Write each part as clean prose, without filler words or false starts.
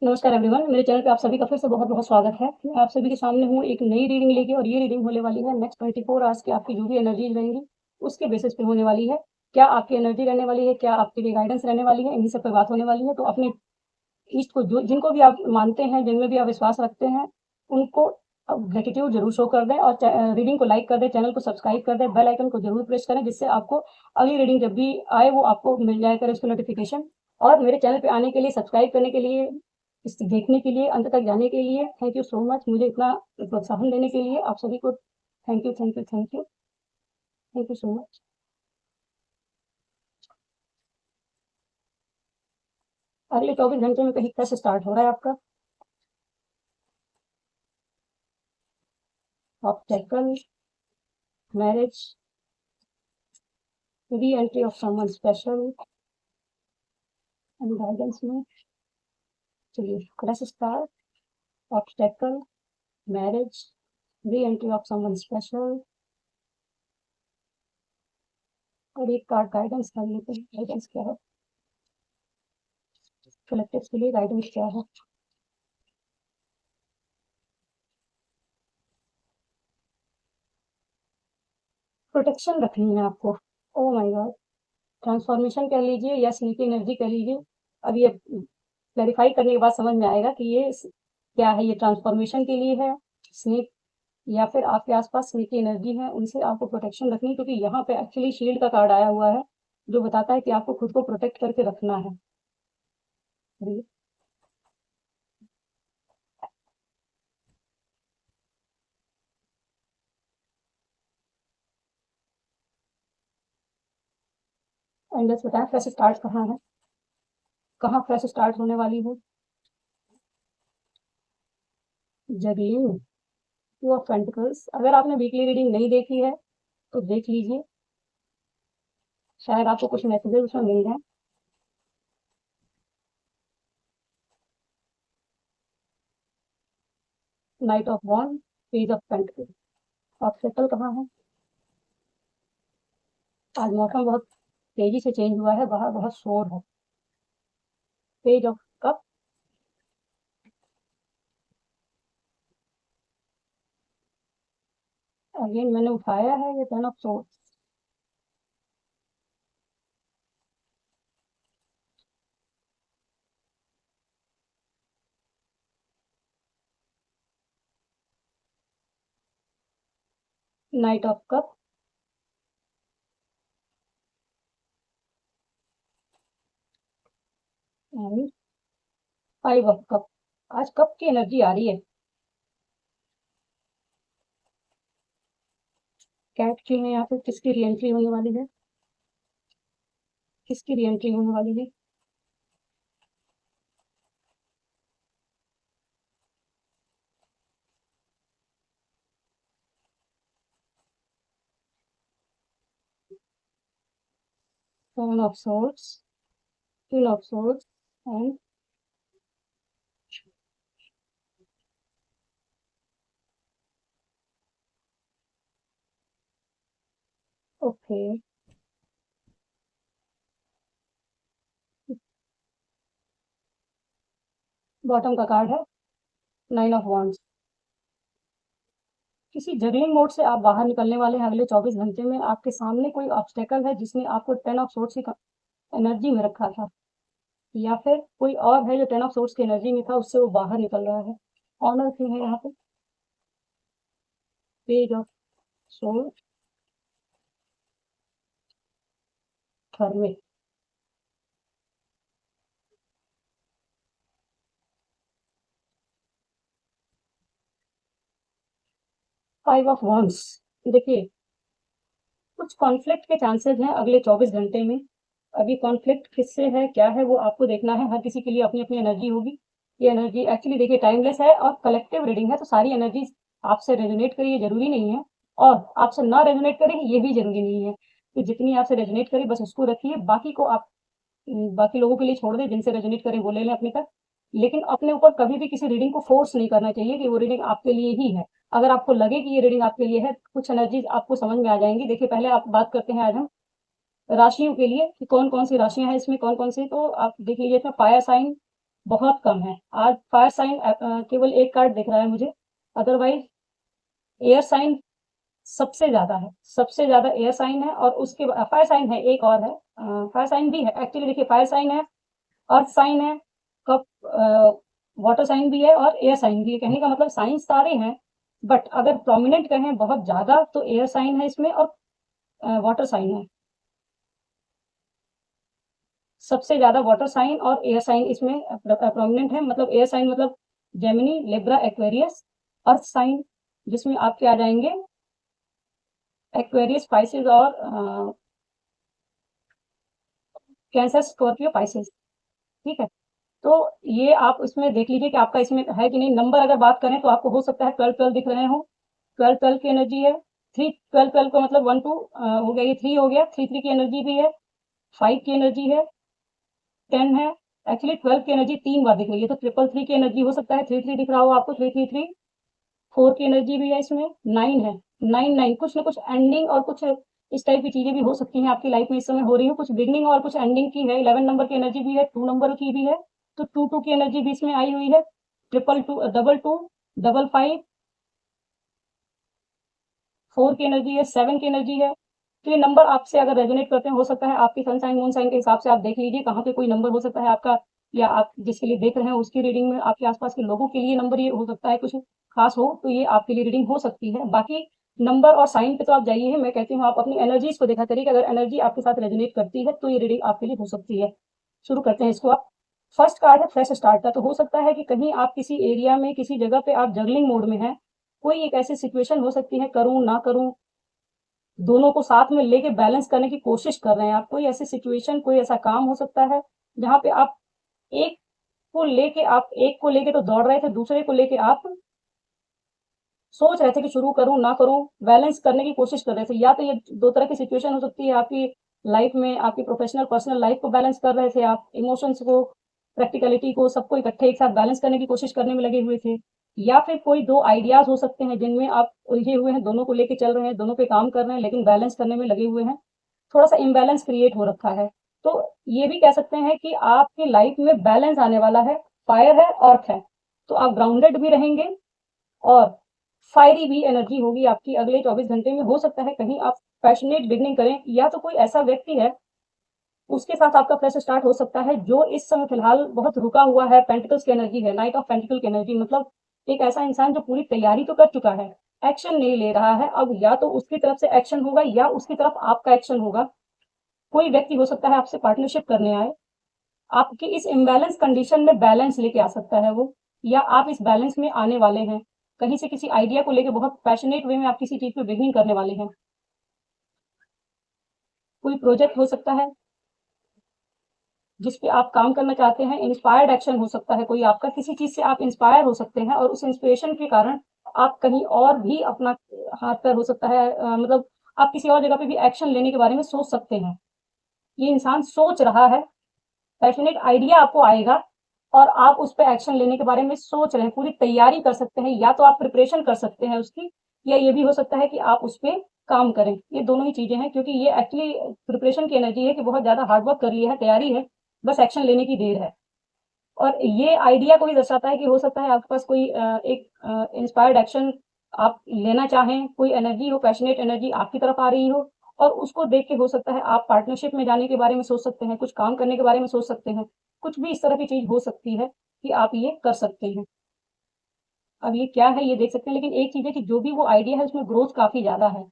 नमस्कार एवरीवन, मेरे चैनल पे आप सभी का फिर से बहुत-बहुत स्वागत है। मैं आप सभी के सामने हूँ एक नई रीडिंग लेके और ये रीडिंग होने वाली है नेक्स्ट 24 आवर्स की आपकी जो भी एनर्जीज़ रहेंगी, उसके बेसिस पे होने वाली है। क्या आपकी एनर्जी रहने वाली है, क्या आपके लिए गाइडेंस रहने वाली है, इन्हीं सब पे बात होने वाली है। तो अपने इष्ट को जो जिनको भी आप मानते हैं, जिनमें भी आप विश्वास रखते हैं, उनको ग्रैटिट्यूड ज़रूर शो कर दें और रीडिंग को लाइक कर दें, चैनल को सब्सक्राइब कर दें, बेल आइकन को ज़रूर प्रेस करें जिससे आपको अगली रीडिंग जब भी आए वो आपको मिल जाया करे उसकी नोटिफ़िकेशन। और मेरे चैनल पे आने के लिए, सब्सक्राइब करने के लिए, इसे देखने के लिए, अंत तक जाने के लिए थैंक यू सो मच। मुझे इतना प्रोत्साहन देने के लिए आप सभी को thank you, thank you, thank you, thank you so much. अगले 24 घंटे में कहीं कैसे स्टार्ट हो रहा है आपका obstacle, marriage, re-entry of someone special and guidance में। चलिए let's start. Obstacle, marriage, re-entry of someone special और एक कार्ड गाइडेंस कर लेते हैं। गाइडेंस क्या है कलेक्टिव्स के लिए? गाइडेंस क्या है? प्रोटेक्शन रखनी है आपको। Oh my God. ट्रांसफॉर्मेशन कह लीजिए या स्नीकी एनर्जी कह लीजिए। अब ये क्लैरिफाई करने के बाद समझ में आएगा कि ये क्या है। ये ट्रांसफॉर्मेशन के लिए है, स्नेक, या फिर आपके आसपास स्नेकी एनर्जी है, उनसे आपको प्रोटेक्शन रखनी है क्योंकि यहाँ पे एक्चुअली शील्ड का कार्ड आया हुआ है जो बताता है कि आपको खुद को प्रोटेक्ट करके रखना है। एंड बताएं फ्रेश स्टार्ट कहाँ है, कहाँ फ्रेश स्टार्ट होने वाली है। Juggling, two of pentacles. अगर आपने वीकली रीडिंग नहीं देखी है तो देख लीजिए, शायद आपको कुछ मैसेजेस उसमें मिल जाए। Knight of wand, page of pentacles. Obstacle कहाँ है? आज मौसम बहुत तेजी से चेंज हुआ है, बाहर बहुत शोर है। पेज ऑफ कप, अगेन मैंने उठाया है ये ten of swords. Night of cup and five of cup. आज कप की एनर्जी आ रही है। कैट क्यों है यहाँ पे? किसकी रीएंट्री होने वाली है? किसकी रीएंट्री होने वाली है? Ten of swords, queen of swords and okay. Bottom का कार्ड है नाइन ऑफ वॉन्ड्स। किसी जगलिंग मोड से आप बाहर निकलने वाले हैं अगले 24 घंटे में। आपके सामने कोई ऑब्स्टेकल है जिसने आपको टेन ऑफ सोर्ड्स की एनर्जी में रखा था, या फिर कोई और है जो टेन ऑफ सोर्ड्स की एनर्जी में था, उससे वो बाहर निकल रहा है। ऑनर क्यों है यहाँ पे? पेज ऑफ सोर्ड, थर्मे, फाइव ऑफ वॉन्ड्स। देखिए, कुछ कॉन्फ्लिक्ट के चांसेस हैं अगले 24 घंटे में। अभी कॉन्फ्लिक्ट किससे है, क्या है, वो आपको देखना है। हर किसी के लिए अपनी अपनी एनर्जी होगी। ये एनर्जी एक्चुअली देखिए टाइमलेस है और कलेक्टिव रीडिंग है, तो सारी एनर्जी आपसे रेजोनेट करे ये जरूरी नहीं है, और आपसे ना रेजोनेट करे ये भी जरूरी नहीं है। तो जितनी आपसे रेजोनेट करे बस उसको रखिए, बाकी को आप बाकी लोगों के लिए छोड़ दें। जिनसे रेजोनेट करे वो ले लें अपने तक। लेकिन अपने ऊपर कभी भी किसी रीडिंग को फोर्स नहीं करना चाहिए कि वो रीडिंग आपके लिए ही है। अगर आपको लगे कि ये रीडिंग आपके लिए है, कुछ एनर्जीज आपको समझ में आ जाएंगी। देखिए, पहले आप बात करते हैं आज हम राशियों के लिए कि कौन कौन सी राशियां हैं इसमें, कौन कौन सी। तो आप देख लीजिए इसमें फायर साइन, बहुत कम है। आज फायर साइन केवल एक कार्ड दिख रहा है मुझे, अदरवाइज एयर साइन सबसे ज़्यादा है, सबसे ज़्यादा एयर साइन है और उसके फायर साइन है, एक और है, फायर साइन भी है एक्चुअली। देखिए फायर साइन है, अर्थ साइन है, कप वाटर साइन भी है और एयर साइन भी है। कहने का मतलब साइन सारे हैं, बट अगर प्रोमिनेंट कहें बहुत ज़्यादा तो एयर साइन है इसमें और वाटर साइन है। सबसे ज़्यादा वाटर साइन और एयर साइन इसमें प्रोमिनेंट है। मतलब एयर साइन मतलब Gemini, Libra, Aquarius. Earth sign जिसमें आपके आ जाएंगे एक्वेरियस, स्पाइसेस और कैंसर, स्कॉर्पियो, पाइसेस। ठीक है, तो ये आप इसमें देख लीजिए कि आपका इसमें है कि नहीं। नंबर अगर बात करें तो आपको हो सकता है 12-12 दिख रहे हो, 12-12 की एनर्जी है। 3 12-12 का मतलब 1-2 हो गया, ये 3 हो गया, 3-3 की एनर्जी भी है, 5 की एनर्जी है, 10 है। एक्चुअली 12 की एनर्जी 3 बार दिख रही है, तो 333 की एनर्जी हो सकता है, 3-3 दिख रहा हो आपको, 3-3-3। 4 की एनर्जी भी है इसमें, 9 है, 9-9 कुछ ना कुछ एंडिंग और कुछ इस टाइप की चीजें भी हो सकती हैं आपकी लाइफ में इस समय हो रही हो, कुछ बिगनिंग और कुछ एंडिंग की है। 11 नंबर की एनर्जी भी है, 2 नंबर की भी है, तो 2-2 की एनर्जी भी इसमें आई हुई है, 222, 222, 55, 4 की एनर्जी है, 7 की एनर्जी है। तो ये नंबर आपसे अगर रेजोनेट करते हैं, हो सकता है आपकी सन साइन मून साइन के हिसाब से आप देख लीजिए कहाँ पे कोई नंबर हो सकता है आपका, या आप जिसके लिए देख रहे हैं उसकी रीडिंग में आपके आसपास के लोगों के लिए नंबर ये हो सकता है कुछ खास हो, तो ये आपके लिए रीडिंग हो सकती है। बाकी नंबर और साइन पे तो आप जाइए, मैं कहती हूँ आप अपनी एनर्जीज को देखा करिए कि अगर एनर्जी आपके साथ रेजोनेट करती है तो ये रीडिंग आपके लिए हो सकती है। शुरू करते हैं इसको। आप फर्स्ट कार्ड है फ्रेश स्टार्ट का, तो हो सकता है कि कहीं आप किसी एरिया में किसी जगह पे आप जर्गलिंग मोड में हैं। कोई एक ऐसी सिचुएशन हो सकती है, करूं ना करूं, दोनों को साथ में लेके बैलेंस करने की कोशिश कर रहे हैं आप। कोई ऐसी सिचुएशन, कोई ऐसा काम हो सकता है जहां पे आप एक एक को लेके तो दौड़ रहे थे, दूसरे को लेके आप सोच रहे थे कि शुरू करूं ना करूं, बैलेंस करने की कोशिश कर रहे थे। या तो ये दो तरह की सिचुएशन हो सकती है आपकी लाइफ में, आपकी प्रोफेशनल पर्सनल लाइफ को बैलेंस कर रहे थे आप, इमोशंस को, प्रैक्टिकलिटी को, सबको इकट्ठे एक साथ बैलेंस करने की कोशिश करने में लगे हुए थे। या फिर कोई दो आइडियाज हो सकते हैं जिनमें आप उलझे हुए हैं, दोनों को लेके चल रहे हैं, दोनों पे काम कर रहे हैं, लेकिन बैलेंस करने में लगे हुए हैं, थोड़ा सा इम्बैलेंस क्रिएट हो रखा है। तो ये भी कह सकते हैं कि आपकी लाइफ में बैलेंस आने वाला है। फायर है, अर्थ है, तो आप ग्राउंडेड भी रहेंगे और फायरी भी एनर्जी होगी आपकी अगले 24 घंटे में। हो सकता है कहीं आप पैशनेट बिगनिंग करें, या तो कोई ऐसा व्यक्ति है उसके साथ आपका फ्रेश स्टार्ट हो सकता है जो इस समय फिलहाल बहुत रुका हुआ है। पेंटिकल्स की एनर्जी है, नाइट ऑफ पेंटिकल की एनर्जी, मतलब एक ऐसा इंसान जो पूरी तैयारी तो कर चुका है, एक्शन नहीं ले रहा है। अब या तो उसकी तरफ से एक्शन होगा या उसकी तरफ आपका एक्शन होगा। कोई व्यक्ति हो सकता है आपसे पार्टनरशिप करने आए, आपकी इस इम्बैलेंस कंडीशन में बैलेंस लेके आ सकता है वो, या आप इस बैलेंस में आने वाले हैं। कहीं से किसी आइडिया को लेके बहुत पैशनेट वे में आप किसी चीज पे बिगनिंग करने वाले हैं। कोई प्रोजेक्ट हो सकता है जिस पे आप काम करना चाहते हैं, इंस्पायर्ड एक्शन हो सकता है कोई आपका, किसी चीज से आप इंस्पायर हो सकते हैं और उस इंस्पिरेशन के कारण आप कहीं और भी अपना हाथ पैर हो सकता है, मतलब आप किसी और जगह पे भी एक्शन लेने के बारे में सोच सकते हैं। ये इंसान सोच रहा है, पैशनेट आइडिया आपको आएगा और आप उस पर एक्शन लेने के बारे में सोच रहे हैं, पूरी तैयारी कर सकते हैं, या तो आप प्रिपरेशन कर सकते हैं उसकी, या ये भी हो सकता है कि आप उस पर काम करें। ये दोनों ही चीजें हैं, क्योंकि ये एक्चुअली प्रिपरेशन की एनर्जी है कि बहुत ज्यादा हार्डवर्क कर लिया है, तैयारी है, बस एक्शन लेने की देर है। और ये आइडिया को भी दर्शाता है कि हो सकता है आपके पास कोई एक इंस्पायर्ड एक्शन आप लेना चाहें, कोई एनर्जी हो, पैशनेट एनर्जी आपकी तरफ आ रही हो, और उसको देख के हो सकता है आप पार्टनरशिप में जाने के बारे में सोच सकते हैं, कुछ काम करने के बारे में सोच सकते हैं। कुछ भी इस तरह की चीज हो सकती है कि आप ये कर सकते हैं। अब ये क्या है ये देख सकते हैं, लेकिन एक चीज है कि जो भी वो आइडिया है उसमें ग्रोथ काफी ज्यादा है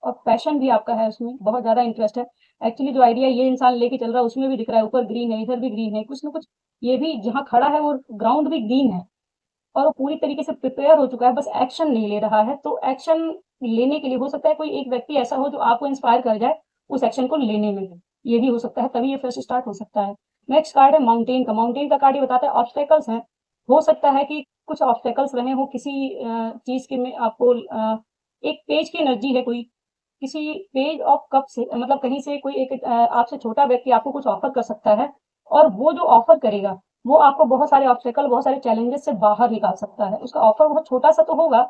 और पैशन भी आपका है, उसमें बहुत ज्यादा इंटरेस्ट है। एक्चुअली जो आइडिया ये इंसान लेके चल रहा है उसमें भी दिख रहा है, ऊपर ग्रीन है, इधर भी ग्रीन है, कुछ ना कुछ ये भी जहाँ खड़ा है वो ग्राउंड भी ग्रीन है और वो पूरी तरीके से प्रिपेयर हो चुका है, बस एक्शन नहीं ले रहा है। तो एक्शन लेने के लिए हो सकता है कोई एक व्यक्ति ऐसा हो जो आपको इंस्पायर कर जाए उस एक्शन को लेने में, ये भी हो सकता है, तभी ये फ्रेश स्टार्ट हो सकता है। नेक्स्ट कार्ड है माउंटेन का। माउंटेन का कार्ड ये बताता है ऑब्स्टेकल्स हैं। हो सकता है कि कुछ ऑब्स्टेकल्स रहे हो किसी चीज के में आपको, एक पेज की एनर्जी है, कोई किसी पेज ऑफ कप से, मतलब कहीं से कोई एक आपसे छोटा व्यक्ति आपको कुछ ऑफर कर सकता है और वो जो ऑफर करेगा वो आपको बहुत सारे ऑब्स्टेकल, बहुत सारे चैलेंजेस से बाहर निकाल सकता है। उसका ऑफर बहुत छोटा सा तो होगा,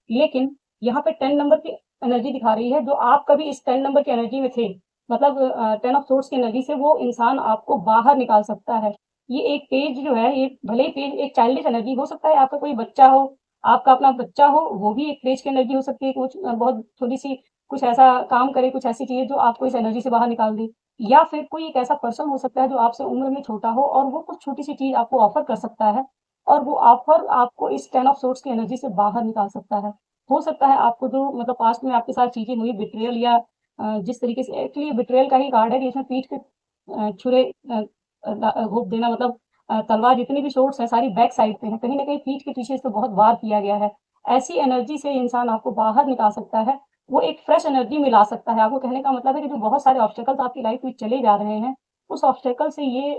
लेकिन यहाँ पे 10 नंबर की एनर्जी दिखा रही है, जो आप कभी इस 10 नंबर की एनर्जी में थे, मतलब 10 ऑफ सोर्ट्स की एनर्जी से वो इंसान आपको बाहर निकाल सकता है। ये एक पेज जो है, ये भले ही पेज एक चाइल्डिश एनर्जी हो सकता है, आपका कोई बच्चा हो, आपका अपना बच्चा हो, वो भी एक पेज की एनर्जी हो सकती है, कुछ बहुत थोड़ी-सी कुछ ऐसा काम करे, कुछ ऐसी चीज़ें जो आपको इस एनर्जी से बाहर निकाल दे। या फिर कोई एक ऐसा पर्सन हो सकता है जो आपसे उम्र में छोटा हो और वो कुछ छोटी-सी चीज़ आपको ऑफ़र कर सकता है और वो ऑफ़र आपको इस 10 ऑफ सोर्ड्स की एनर्जी से बाहर निकाल सकता है। हो सकता है आपको जो मतलब पास्ट में आपके साथ चीज़ें हुई, बिट्रेयल या जिस तरीके से एक्चुअली बिट्रेयल का ही कार्ड है कि इसमें पीठ पे छुरे घोंप देना, मतलब तलवार जितनी भी सोर्स है सारी बैक साइड पे है, कहीं न कहीं पीठ के पीछे इसको बहुत वार किया गया है। ऐसी एनर्जी से इंसान आपको बाहर निकाल सकता है, वो एक फ्रेश एनर्जी में ला सकता है। आपको कहने का मतलब है कि जो बहुत सारे ऑब्स्टेकल्स आपकी लाइफ में चले जा रहे हैं, उस ऑब्स्टेकल से ये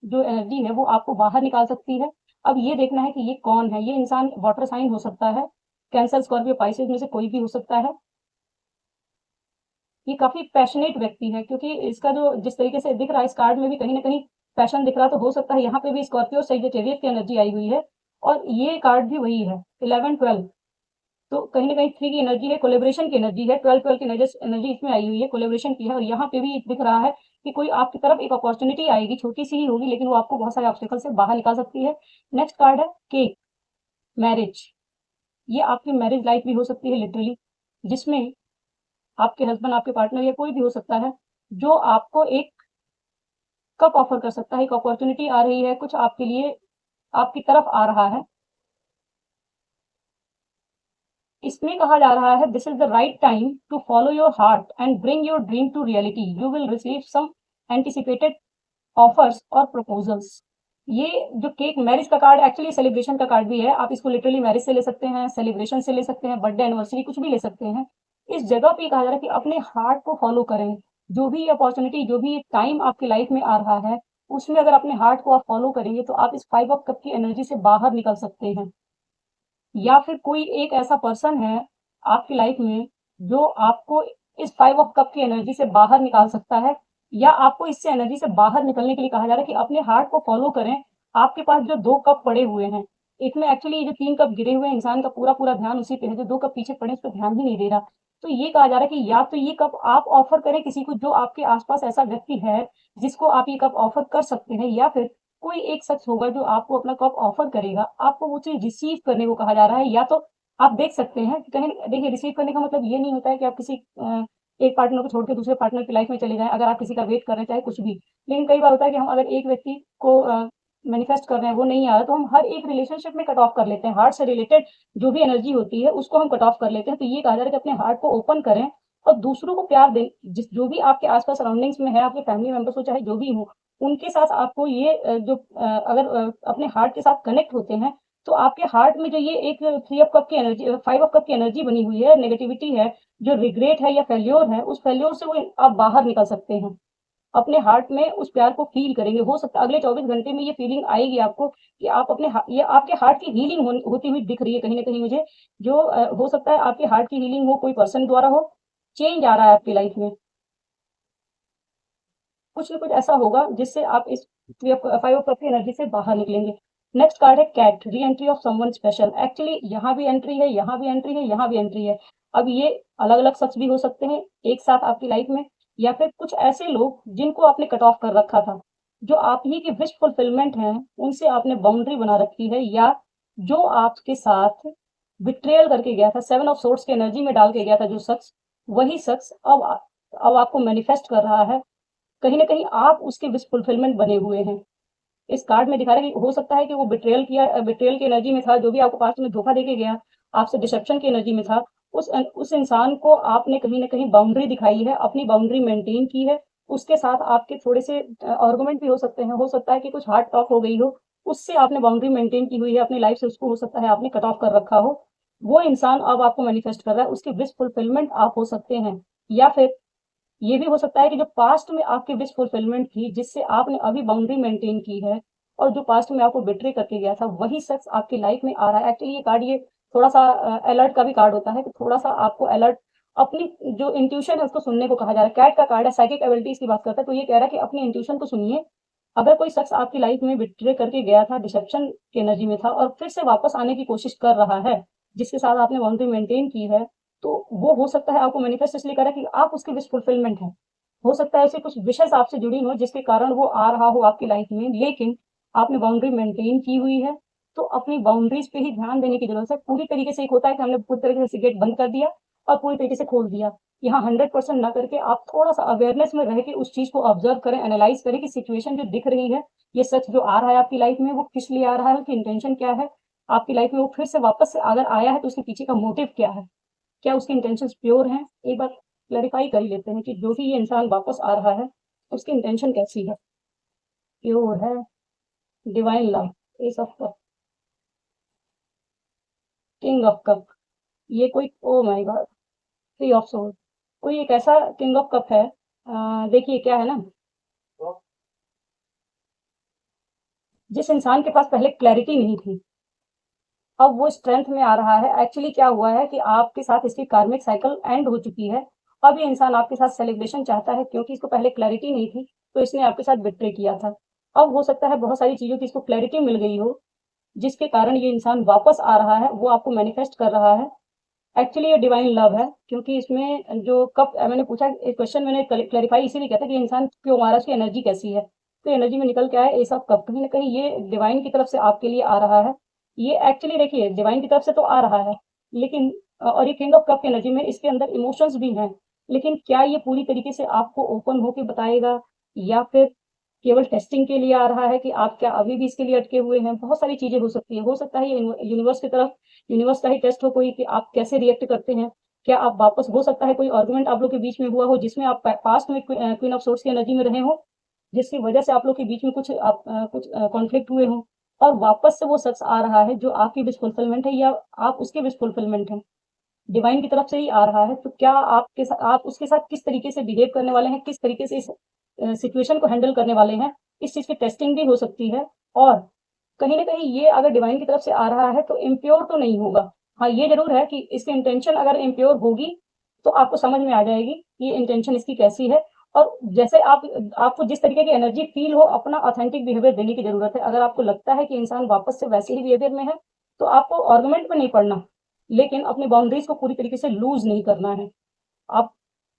जो एनर्जी है वो आपको बाहर निकाल सकती है। अब ये देखना है कि ये कौन है? ये इंसान वाटर साइन हो सकता है, कैंसर, स्कॉर्पियो, पाइसेस में से कोई भी हो सकता है। ये काफ़ी पैशनेट व्यक्ति है, क्योंकि इसका जो जिस तरीके से दिख रहा है इस कार्ड में भी कहीं न कहीं पैशन दिख रहा, तो हो सकता है यहाँ पे भी स्कॉर्पियो, सजिटेरियस की एनर्जी आई हुई है और ये कार्ड भी वही है 11-12, तो कहीं न कहीं 3 की एनर्जी है, कोलैबोरेशन की एनर्जी है, 12-12 की एनर्जी इसमें आई हुई है, कोलैबोरेशन की है और यहाँ पे भी दिख रहा है कि कोई आपकी तरफ एक अपॉर्च्युनिटी आएगी, छोटी-सी ही होगी लेकिन वो आपको बहुत सारे ऑब्स्टेकल से बाहर निकाल सकती है। नेक्स्ट कार्ड है केक, मैरिज। ये आपकी मैरिज लाइफ भी हो सकती है लिटरली, जिसमें आपके हस्बैंड, आपके पार्टनर या कोई भी हो सकता है, जो आपको एक कप ऑफर कर सकता है, एक अपॉर्चुनिटी आ रही है, कुछ आपके लिए आपकी तरफ आ रहा है। इसमें कहा जा रहा है this is the right time to follow your heart and bring your dream to reality, you will receive some anticipated offers और प्रपोजल्स। ये जो केक मैरिज का कार्ड एक्चुअली सेलिब्रेशन का कार्ड भी है, आप इसको लिटरली मैरिज से ले सकते हैं, सेलिब्रेशन से ले सकते हैं, बर्थडे एनिवर्सरी कुछ भी ले सकते हैं। इस जगह पे कहा जा रहा है कि अपने हार्ट को फॉलो करें, जो भी अपॉर्चुनिटी, जो भी टाइम आपकी लाइफ में आ रहा है, उसमें अगर अपने हार्ट को आप फॉलो करेंगे तो आप इस 5 ऑफ कप की एनर्जी से बाहर निकल सकते हैं। या फिर कोई एक ऐसा पर्सन है आपकी लाइफ में जो आपको इस 5 ऑफ कप की एनर्जी से बाहर निकाल सकता है, या आपको इससे एनर्जी से बाहर निकलने के लिए कहा जा रहा है कि अपने हार्ट को फॉलो करें। आपके पास जो 2 कप पड़े हुए हैं, इसमें एक्चुअली जो 3 कप गिरे हुए हैं, इंसान का पूरा-पूरा ध्यान उसी पे है, जो 2 कप पीछे पड़े हैं, उस पे ध्यान ही नहीं दे रहा। तो ये कहा जा रहा है कि या तो ये कप आप ऑफ़र करें किसी को, जो आपके आस-पास ऐसा व्यक्ति है, जिसको आप ये कप ऑफ़र कर सकते हैं, या फिर कोई एक शख्स होगा जो आपको अपना कप ऑफ़र करेगा, आपको वो चीज़ रिसीव करने को कहा जा रहा है। या तो आप देख सकते हैं कि कहीं देखिए, रिसीव करने का मतलब ये नहीं होता है कि आप किसी एक पार्टनर को छोड़ के दूसरे पार्टनर की लाइफ़ में चले जाएँ, अगर आप किसी का वेट कर रहे हैं, चाहे कुछ भी। लेकिन कई बार होता है कि हम अगर एक व्यक्ति को मैनिफेस्ट कर रहे हैं, वो नहीं आ रहा, तो हम हर एक रिलेशनशिप में कट ऑफ कर लेते हैं। हार्ट से रिलेटेड जो भी एनर्जी होती है, उसको हम कट ऑफ कर लेते हैं। तो ये कहा जा रहा है कि अपने हार्ट को ओपन करें और दूसरों को प्यार दें। जिस जो भी आपके आस-पास सराउंडिंग्स में है, आपके फैमिली मेंबर्स हो, चाहे जो भी हो, उनके साथ आपको ये अगर अपने हार्ट के साथ कनेक्ट होते हैं, तो आपके हार्ट में जो ये एक 3 ऑफ कप की एनर्जी, 5 ऑफ कप की एनर्जी बनी हुई है, नेगेटिविटी है, जो रिग्रेट है या फेल्योर है, उस फेल्योर से वो आप बाहर निकल सकते हैं। अपने हार्ट में उस प्यार को फ़ील करेंगे। हो सकता है अगले 24 घंटे में ये फ़ीलिंग आएगी आपको कि आप अपने ये आपके हार्ट की हीलिंग होती हुई दिख रही है कहीं न कहीं मुझे। जो हो सकता है आपके हार्ट की हीलिंग हो, कोई पर्सन द्वारा हो, चेंज आ रहा है आपकी लाइफ़ में। कुछ न कुछ ऐसा होगा जिससे आप इस 5 ऑफ कप की एनर्जी से बाहर निकलेंगे। नेक्स्ट कार्ड है cat, re-entry of someone special. Actually यहाँ भी एंट्री है, यहाँ भी एंट्री है, यहाँ भी एंट्री है। अब ये अलग-अलग शख्स भी हो सकते हैं एक साथ आपकी लाइफ में, या फिर कुछ ऐसे लोग जिनको आपने कट ऑफ कर रखा था। जो आप ही की विश फुलफिलमेंट हैं, उनसे आपने बाउंड्री बना रखी है, या जो आपके साथ बिट्रेयल करके गया था, 7 ऑफ सोर्ड्स की एनर्जी में डाल के गया था जो शख्स, वही शख्स अब आपको मैनिफेस्ट कर रहा है। कहीं न कहीं आप उसके विश फुलफिलमेंट बने हुए हैं। इस कार्ड में दिखा रहा है कि हो सकता है कि वो बिट्रेयल की एनर्जी में था, जो भी आपको पास्ट में धोखा देके गया, आपसे डिसेप्शन की एनर्जी में था, उस इंसान को आपने कहीं न कहीं बाउंड्री दिखाई है, अपनी बाउंड्री मेंटेन की है। उसके साथ आपके थोड़े से आर्गुमेंट भी हो सकते हैं, हो सकता है कि कुछ हार्ड टॉक हो गई हो, उससे आपने बाउंड्री मेंटेन की हुई है अपनी लाइफ से, उसको हो सकता है आपने कट ऑफ कर रखा हो। वो इंसान अब आपको मैनिफेस्ट कर रहा है, उसकी विश फुलफिलमेंट आप हो सकते हैं। या फिर ये भी हो सकता है कि जो पास्ट में आपकी विश फुलफिलमेंट थी, जिससे आपने अभी बाउंड्री मेंटेन की है, और जो पास्ट में आपको बिट्रे करके गया था, वही शख्स आपकी लाइफ में आ रहा है। एक्चुअली ये कार्ड ये थोड़ा-सा अलर्ट का भी कार्ड होता है कि थोड़ा-सा आपको अलर्ट, अपनी जो इंट्यूशन है उसको सुनने को कहा जा रहा है। कैट का कार्ड है, साइकिक एबिलिटीज़ की बात करता है, तो ये कह रहा है कि अपनी इंट्यूशन को सुनिए। अगर कोई शख्स आपकी लाइफ में बिट्रे करके गया था, डिसेप्शन की एनर्जी में था और फिर से वापस आने की कोशिश कर रहा है, जिसके साथ आपने बाउंड्री मेंटेन की है, तो वो हो सकता है आपको मैनिफेस्ट इसलिए कर रहा है कि आप उसकी विश फुलफिलमेंट हैं। हो सकता है ऐसी कुछ विशेज़ आपसे जुड़ी हों जिसके कारण वो आ रहा हो आपकी लाइफ में, लेकिन आपने बाउंड्री मेंटेन की हुई है, तो अपनी बाउंड्रीज पे ही ध्यान देने की जरूरत है। पूरी तरीके से एक होता है कि हमने पूरी तरीके से गेट बंद कर दिया और पूरी तरीके से खोल दिया। यहाँ 100% ना करके आप थोड़ा सा अवेयरनेस में रह के उस चीज को ऑब्जर्व करें, एनालाइज करें कि सिचुएशन जो दिख रही है, ये सच जो आ रहा है आपकी लाइफ में, वो किस लिए आ रहा है, उसकी इंटेंशन क्या है आपकी लाइफ में, वो फिर से वापस से अगर आया है तो उसके पीछे का मोटिव क्या है, क्या उसके इंटेंशन प्योर हैं। एक बार क्लैरिफाई कर ही लेते हैं कि जो भी ये इंसान वापस आ रहा है उसकी इंटेंशन कैसी है, प्योर है, divine love, ace of cup, king of cup, ये कोई, oh my god, three of soul, कोई एक ऐसा किंग ऑफ कप है। देखिए क्या है ना, जिस इंसान के पास पहले क्लैरिटी नहीं थी, अब वो स्ट्रेंथ में आ रहा है। एक्चुअली क्या हुआ है कि आपके साथ इसकी कार्मिक साइकिल एंड हो चुकी है। अब ये इंसान आपके साथ सेलिब्रेशन चाहता है क्योंकि इसको पहले क्लैरिटी नहीं थी, तो इसने आपके साथ बिट्रे किया था। अब हो सकता है बहुत सारी चीजों की इसको क्लैरिटी मिल गई हो, जिसके कारण ये इंसान वापस आ रहा है, वो आपको मैनिफेस्ट कर रहा है। एक्चुअली ये डिवाइन लव है, क्योंकि इसमें जो कप मैंने पूछा, क्वेश्चन मैंने क्लैरिफाई इसीलिए किया था कि इंसान क्यों आ रहा है, उसकी एनर्जी कैसी है। तो एनर्जी में निकल के आया एस ऑफ कप, कहीं ना कहीं ये डिवाइन की तरफ से आपके लिए आ रहा है। ये एक्चुअली देखिए डिवाइन की तरफ से तो आ रहा है, लेकिन और ये किंग ऑफ कप की एनर्जी में इसके अंदर इमोशंस भी हैं, लेकिन क्या ये पूरी तरीके से आपको ओपन होके बताएगा, या फिर केवल टेस्टिंग के लिए आ रहा है कि आप क्या अभी भी इसके लिए अटके हुए हैं। बहुत सारी चीजें हो सकती है, हो सकता है ये यूनिवर्स की तरफ, यूनिवर्स का ही टेस्ट हो कोई, कि आप कैसे रिएक्ट करते हैं। क्या आप वापस, हो सकता है कोई आर्गुमेंट आप लोग के बीच में हुआ हो जिसमें आप पास्ट में क्वीन ऑफ सोर्स की एनर्जी में रहे हो, जिसकी वजह से आप लोग के बीच में कुछ कॉन्फ्लिक्ट हुए हो, और वापस से वो शख्स आ रहा है जो आपकी विश फुलफिलमेंट है या आप उसके विश फुलफिलमेंट है, डिवाइन की तरफ से ही आ रहा है। तो क्या आपके साथ, आप उसके साथ किस तरीके से बिहेव करने वाले हैं, किस तरीके से इस सिचुएशन को हैंडल करने वाले हैं, इस चीज की टेस्टिंग भी हो सकती है। और कहीं ना कहीं ये अगर डिवाइन की तरफ से आ रहा है तो इम्प्योर तो नहीं होगा। हाँ ये जरूर है कि इसकी इंटेंशन अगर इम्प्योर होगी तो आपको समझ में आ जाएगी कि ये इंटेंशन इसकी कैसी है। और जैसे आपको जिस तरीके की एनर्जी फील हो, अपना ऑथेंटिक बिहेवियर देने की जरूरत है। अगर आपको लगता है कि इंसान वापस से वैसे ही बिहेवियर में है, तो आपको आर्गुमेंट में नहीं पड़ना, लेकिन अपनी बाउंड्रीज को पूरी तरीके से लूज नहीं करना है। आप,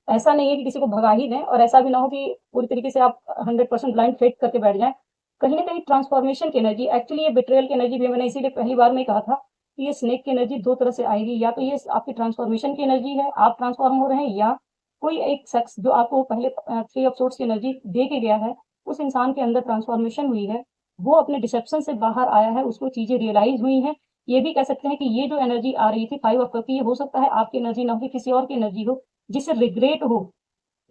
ऐसा नहीं है कि किसी को भगा ही दें, और ऐसा भी ना हो कि पूरी तरीके से आप 100% ब्लाइंड फेथ करके बैठ जाएं। कहीं ना कहीं ट्रांसफॉर्मेशन की एनर्जी, एक्चुअली ये बिट्रेयल की एनर्जी भी, मैंने इसीलिए पहली बार में कहा था कि ये स्नेक की एनर्जी दो तरह से आएगी। या तो ये आपकी ट्रांसफॉर्मेशन की एनर्जी है, आप ट्रांसफॉर्म हो रहे हैं, या कोई एक शख्स जो आपको पहले थ्री ऑफ सोर्ट्स की एनर्जी दे के गया है, उस इंसान के अंदर ट्रांसफॉर्मेशन हुई है, वो अपने डिसेप्शन से बाहर आया है, उसको चीजें रियलाइज हुई हैं। ये भी कह सकते हैं कि ये जो एनर्जी आ रही थी फाइव ऑफ कप की, ये हो सकता है आपकी एनर्जी ना हो कि किसी और की एनर्जी हो, जिसे रिग्रेट हो,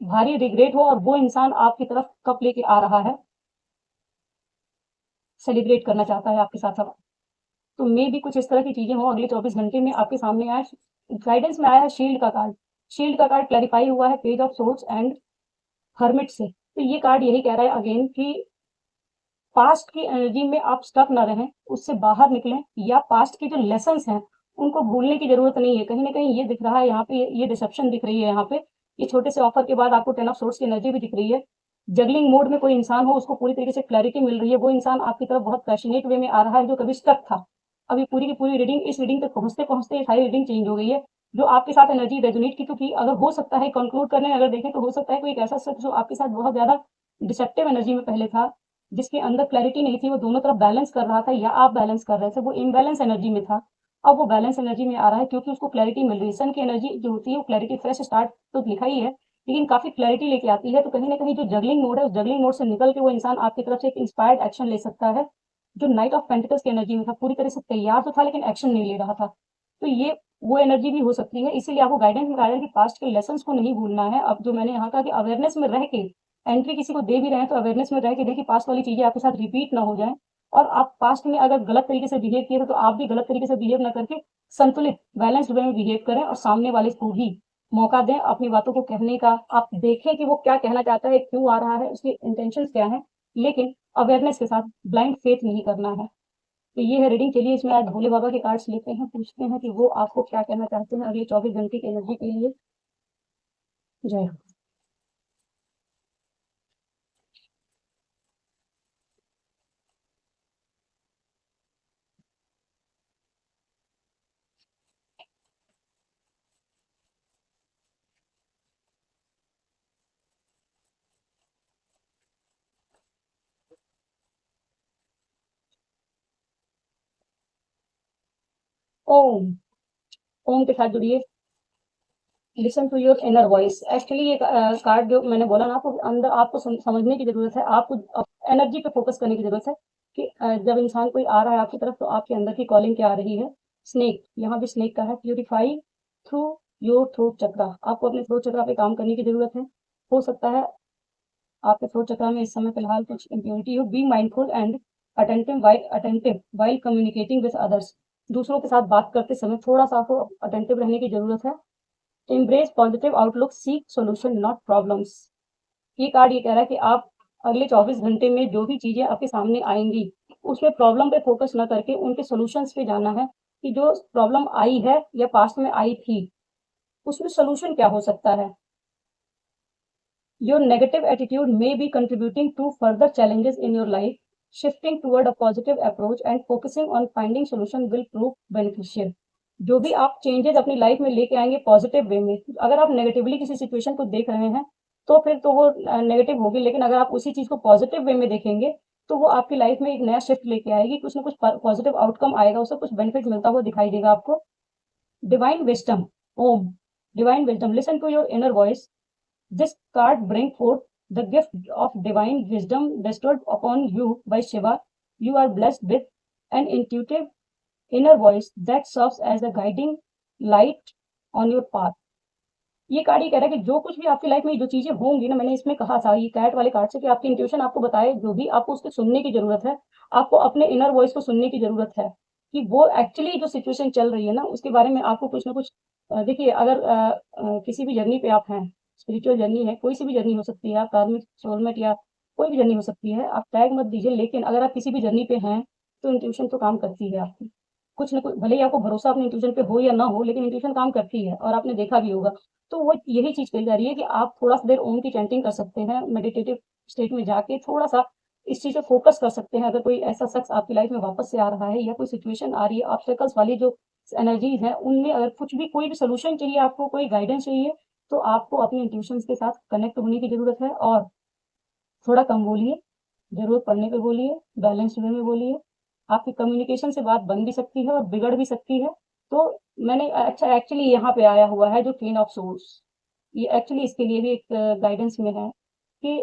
भारी रिग्रेट हो, और वो इंसान आपकी तरफ कप लेके आ रहा है, सेलिब्रेट करना चाहता है आपके साथ। अब तो मे भी कुछ इस तरह की चीजें हो अगले 24 घंटे में आपके सामने आए। गाइडेंस में आया है शील्ड का कार्ड, शील्ड का कार्ड क्लैरिफाई हुआ है page of source and hermit से। तो ये कार्ड यही कह रहा है अगेन कि पास्ट की एनर्जी में आप स्टक ना रहें, उससे बाहर निकलें, या पास्ट के जो लेसन्स हैं उनको भूलने की जरूरत नहीं है। कहीं ना कहीं ये दिख रहा है यहाँ पे, ये डिसेप्शन दिख रही है यहाँ पे, ये छोटे से ऑफर के बाद आपको 10 ऑफ सोर्स की एनर्जी भी दिख रही है। जगलिंग मोड में कोई इंसान हो, उसको पूरी तरीके से क्लैरिटी मिल रही है, वो इंसान आपकी तरफ बहुत पैशनेट वे में आ रहा है जो कभी स्टक था। अभी पूरी की पूरी रीडिंग, इस रीडिंग तक पहुंचते पहुंचते सारी रीडिंग चेंज हो गई है। जो आपके साथ एनर्जी रेजोनेट की, क्योंकि अगर हो सकता है कंक्लूड करने अगर देखें तो हो सकता है कोई एक ऐसा शख्स जो आपके साथ बहुत ज्यादा डिसेप्टिव एनर्जी में पहले था, जिसके अंदर क्लैरिटी नहीं थी, वो दोनों तरफ बैलेंस कर रहा था या आप बैलेंस कर रहे थे, वो इम्बैलेंस एनर्जी में था। अब वो बैलेंस एनर्जी में आ रहा है क्योंकि उसको क्लैरिटी मिल रही है। सन की एनर्जी जो होती है वो क्लैरिटी, फ्रेश स्टार्ट तो लिखा ही है, लेकिन काफी क्लैरिटी लेके आती है। तो कहीं ना कहीं जो जगलिंग मोड है, उस जगलिंग मोड से निकल के वो इंसान आपकी तरफ से एक इंस्पायर्ड एक्शन ले सकता है। जो नाइट ऑफ पेंटिकल्स की एनर्जी में था, पूरी तरह से तैयार तो था लेकिन एक्शन नहीं ले रहा था, तो ये वो एनर्जी भी हो सकती है। इसीलिए आपको गाइडेंस में गाइडेंस की पास्ट के लेसन्स को नहीं भूलना है। अब जो मैंने यहाँ कहा कि अवेयरनेस में रह के एंट्री किसी को दे भी रहे हैं, तो अवेयरनेस में रह के देखिए पास्ट वाली चीजें आपके साथ रिपीट ना हो जाए। और आप पास्ट में अगर गलत तरीके से बिहेव किए तो आप भी गलत तरीके से बिहेव ना करके संतुलित बैलेंस्ड वे में बिहेव करें, और सामने वाले को भी मौका दें अपनी बातों को कहने का। आप देखें कि वो क्या कहना चाहता है, क्यों आ रहा है, उसकी इंटेंशन क्या है, लेकिन अवेयरनेस के साथ ब्लाइंड फेथ नहीं करना है। तो ये है रीडिंग। चलिए इसमें आज भोले बाबा के कार्ड्स लेते हैं, पूछते हैं कि वो आपको क्या कहना चाहते हैं अगले 24 घंटे की एनर्जी के लिए। जय हो। ओम, ओम के साथ जुड़िए। Listen to your inner voice. Actually ये कार्ड जो मैंने बोला ना, आपको अंदर आपको समझने की जरूरत है, आपको एनर्जी पे फोकस करने की जरूरत है कि जब इंसान कोई आ रहा है आपकी तरफ तो आपके अंदर की कॉलिंग क्या आ रही है। स्नेक, यहाँ भी स्नेक का है। प्यूरिफाई थ्रू योर थ्रोट चक्रा। आपको अपने थ्रोट चक्रा पे काम करने की जरूरत है। हो सकता है आपके थ्रोट चक्रा में इस समय फिलहाल कुछ इम्प्योरिटी हो। Be mindful and attentive while communicating with others. दूसरों के साथ बात करते समय थोड़ा सा आपको अटेंटिव रहने की जरूरत है। Embrace positive outlook, seek solution not problems. ये कार्ड ये कह रहा है कि आप अगले 24 घंटे में जो भी चीजें आपके सामने आएंगी उसमें प्रॉब्लम पे फोकस ना करके उनके सॉल्यूशंस पे जाना है कि जो प्रॉब्लम आई है या पास्ट में आई थी उसमें सॉल्यूशन क्या हो सकता है। Your negative attitude may be contributing to further challenges in your life. Shifting toward a positive approach and focusing on finding solution will prove beneficial. जो भी आप चेंजेस अपनी लाइफ में लेके आएंगे पॉजिटिव वे में, अगर आप नेगेटिवली किसी सिचुएशन को देख रहे हैं तो फिर तो वो नेगेटिव होगी, लेकिन अगर आप उसी चीज को पॉजिटिव वे में देखेंगे तो वो आपकी लाइफ में एक नया शिफ्ट लेके आएगी, कुछ ना कुछ पॉजिटिव आउटकम आएगा, उससे कुछ बेनिफिट मिलता हुआ दिखाई देगा आपको। Divine wisdom. Om, divine wisdom, listen to your inner voice. This card brings forth the gift of divine wisdom bestowed upon you by Shiva. You are blessed with an intuitive inner voice that serves as a guiding light on your path. ये card ये कह रहा है कि जो कुछ भी आपकी लाइफ में जो चीजें होंगी ना, मैंने इसमें कहा था ये कैट वाले कार्ड से कि आपकी इंट्यूशन आपको बताए जो भी, आपको उसके सुनने की जरूरत है। आपको अपने इनर वॉइस को सुनने की जरूरत है कि वो एक्चुअली जो सिचुएशन चल रही है ना उसके बारे में आपको कुछ ना कुछ देखिए, अगर किसी भी जर्नी पे आप हैं, स्पिरिचुअल जर्नी है, कोई सी भी जर्नी हो सकती है, आप कार्मिक सोलमेट या कोई भी जर्नी हो सकती है, आप टैग मत दीजिए, लेकिन अगर आप किसी भी जर्नी पे हैं तो इंट्यूशन तो काम करती है आपकी। कुछ ना कुछ, भले ही आपको भरोसा अपने इंट्यूशन पे हो या ना हो, लेकिन इंट्यूशन काम करती है और आपने देखा भी होगा। तो वो यही चीज कही जा रही है कि आप थोड़ा सा देर ओम की चैंटिंग कर सकते हैं, मेडिटेटिव स्टेट में जाके थोड़ा सा इस चीज पे फोकस कर सकते हैं। अगर कोई ऐसा शख्स आपकी लाइफ में वापस से आ रहा है या कोई सिचुएशन आ रही है, ऑब्स्टेकल्स वाली जो एनर्जीज है उनमें अगर कुछ भी कोई भी सोल्यूशन चाहिए, आपको कोई गाइडेंस चाहिए, तो आपको अपने इंट्यूशन के साथ कनेक्ट होने की जरूरत है। और थोड़ा कम बोलिए, जरूरत पड़ने पे बोलिए, बैलेंस वे में बोलिए। आपकी कम्युनिकेशन से बात बन भी सकती है और बिगड़ भी सकती है। तो मैंने अच्छा एक्चुअली यहाँ पे आया हुआ है जो क्वीन ऑफ सोर्स, ये एक्चुअली इसके लिए भी एक गाइडेंस में है कि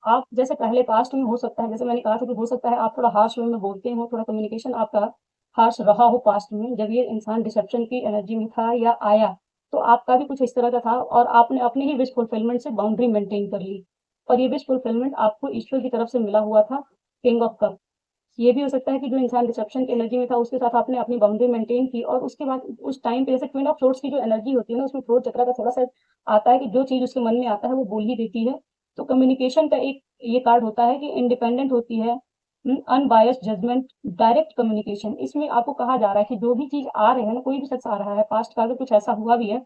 आप जैसे पहले पास्ट में हो सकता है, जैसे मैंने कहा था कि हो सकता है आप थोड़ा हार्श वे में बोलते हो, थोड़ा कम्युनिकेशन आपका हार्श रहा हो पास्ट में, जब ये इंसान डिसेप्शन की एनर्जी में था या आया तो आपका भी कुछ इस तरह का था और आपने अपनी ही विश फुलफिलमेंट से बाउंड्री मेंटेन कर ली और ये विश फुलफिलमेंट आपको ईश्वर की तरफ से मिला हुआ था, किंग ऑफ कप। ये भी हो सकता है कि जो इंसान रिसेप्शन की एनर्जी में था उसके साथ आपने अपनी बाउंड्री मेंटेन की और उसके बाद उस टाइम पे जैसे क्वीन ऑफ सोर्ड्स की जो एनर्जी होती है ना उसमें थ्रोट चक्र का थोड़ा सा आता है कि जो चीज उसके मन में आता है वो बोल ही देती है। तो कम्युनिकेशन का एक ये कार्ड होता है कि इंडिपेंडेंट होती है, अनबायस्ड जजमेंट, डायरेक्ट कम्युनिकेशन। इसमें आपको कहा जा रहा है कि जो भी चीज आ रहे हैं ना, कोई भी शख्स आ रहा है पास्ट का, अगर कुछ ऐसा हुआ भी है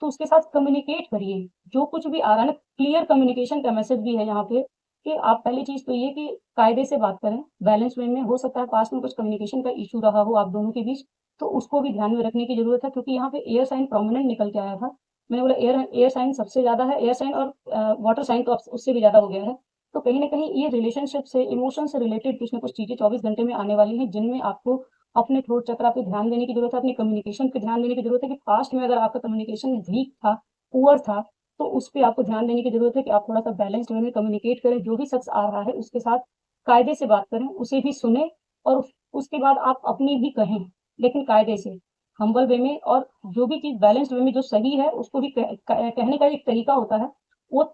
तो उसके साथ कम्युनिकेट करिए। जो कुछ भी आ रहा है ना, क्लियर कम्युनिकेशन का मैसेज भी है यहाँ पे कि आप पहली चीज तो ये कि कायदे से बात करें, बैलेंस वे में। हो सकता है पास में कुछ कम्युनिकेशन का इशू रहा हो आप दोनों के बीच, तो उसको भी ध्यान में रखने की जरूरत है, क्योंकि यहाँ पे एयर साइन प्रोमिनेंट निकल के आया था। मैंने बोला एयर एयर साइन सबसे ज्यादा है, एयर साइन और वाटर साइन तो उससे भी ज्यादा हो गया है। तो कहीं ना कहीं ये रिलेशनशिप से, इमोशन से रिलेटेड कुछ ना कुछ चीजें 24 घंटे में आने वाली हैं जिनमें आपको अपने थ्रोट चक्र पे ध्यान देने की जरूरत है, अपनी कम्युनिकेशन पे ध्यान देने की जरूरत है कि पास्ट में अगर आपका कम्युनिकेशन वीक था, पुअर था, तो उस पे आपको ध्यान देने की जरूरत है कि आप थोड़ा सा बैलेंस्ड वे में कम्युनिकेट करें। जो भी शख्स आ रहा है उसके साथ कायदे से बात करें, उसे भी सुने और उसके बाद आप अपनी भी कहें, लेकिन कायदे से, हम्बल वे में। और जो भी चीज बैलेंस्ड वे में जो सही है उसको भी कहने का एक तरीका होता है, वो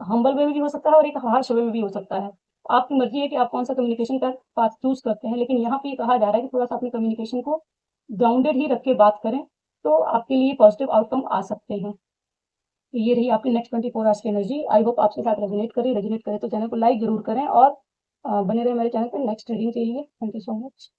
हम्बल वे में भी हो सकता है और एक हार्श वे में भी हो सकता है। आपकी मर्जी है कि आप कौन सा कम्युनिकेशन का पाथ चूज करते हैं, लेकिन यहाँ पे ये कहा जा रहा है कि थोड़ा सा अपने कम्युनिकेशन को ग्राउंडेड ही रख के बात करें तो आपके लिए पॉजिटिव आउटकम आ सकते हैं। तो ये रही आपकी नेक्स्ट 24 आवर्स की एनर्जी। आई होप आपके साथ रेजोनेट करे तो चैनल को लाइक जरूर करें और बने रहे मेरे चैनल पर नेक्स्ट रीडिंग के लिए। Thank you so much.